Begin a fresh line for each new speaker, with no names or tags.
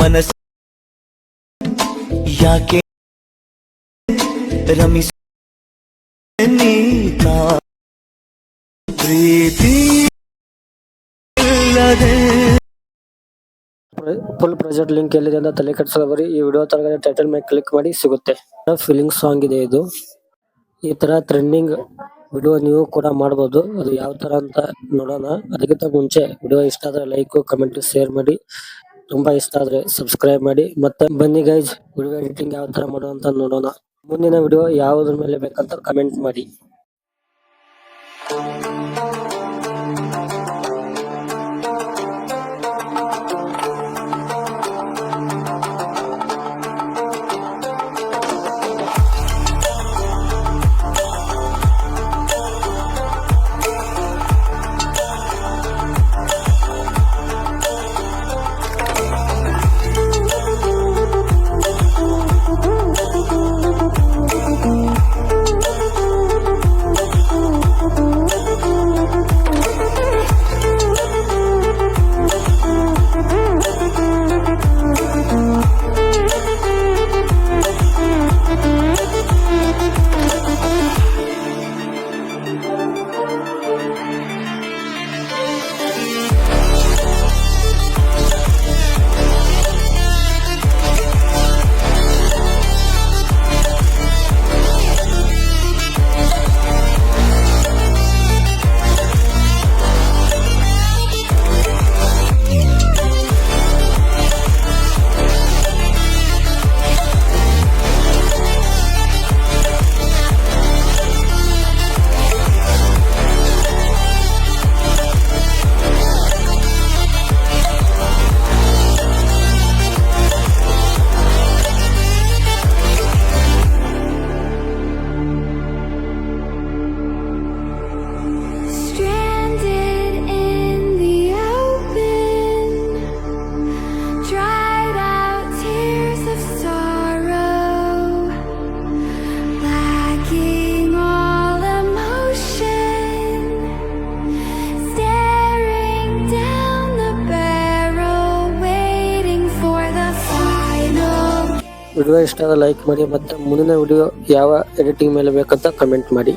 ಮನಸ್ಸು ಯಾಕೆ ರಮಿಸ ನೀತಾ ಪ್ರೀತಿ
full project link ಎಲ್ಲಿದೆ ಅಂತ ತಲೆ ಕೆಡಿಸ್ಕೋಬೇಡಿ. ಈ ವಿಡಿಯೋ ತರಗಡೆ ಟೈಟಲ್ ಮೇಲೆ ಕ್ಲಿಕ್ ಮಾಡಿ ಸಿಗುತ್ತೆ. ಫೀಲಿಂಗ್ ಸಾಂಗ್ ಇದೆ ಇದು. ಈ ತರ ಟ್ರೆಂಡಿಂಗ್ ವಿಡಿಯೋ ನೀವು ಕೂಡ ಮಾಡಬಹುದು. ಅದು ಯಾವ ತರ ಅಂತ ನೋಡೋಣ. ಅದಕ್ಕಿಂತ ಮುಂಚೆ ವಿಡಿಯೋ ಇಷ್ಟ ಆದ್ರೆ ಲೈಕ್ ಕಮೆಂಟ್ ಶೇರ್ ಮಾಡಿ. ತುಂಬಾ ಇಷ್ಟ ಆದ್ರೆ ಸಬ್ಸ್ಕ್ರೈಬ್ ಮಾಡಿ. ಮತ್ತೆ ಬನ್ನಿ ಗೈಸ್, ವಿಡಿಯೋ ಎಡಿಟಿಂಗ್ ಯಾವ ತರ ಮಾಡೋ ಅಂತ ನೋಡೋಣ. ಮುಂದಿನ ವಿಡಿಯೋ ಯಾವ್ದ್ರ ಮೇಲೆ ಬೇಕಂತ ಕಮೆಂಟ್ ಮಾಡಿ. ವಿಡಿಯೋ ಇಷ್ಟ ಆದ ಲೈಕ್ ಮಾಡಿ. ಮತ್ತೆ ಮುಂದಿನ ವಿಡಿಯೋ ಯಾವ ಎಡಿಟಿಂಗ್ ಮೇಲೆ ಬೇಕಂತ ಕಮೆಂಟ್ ಮಾಡಿ.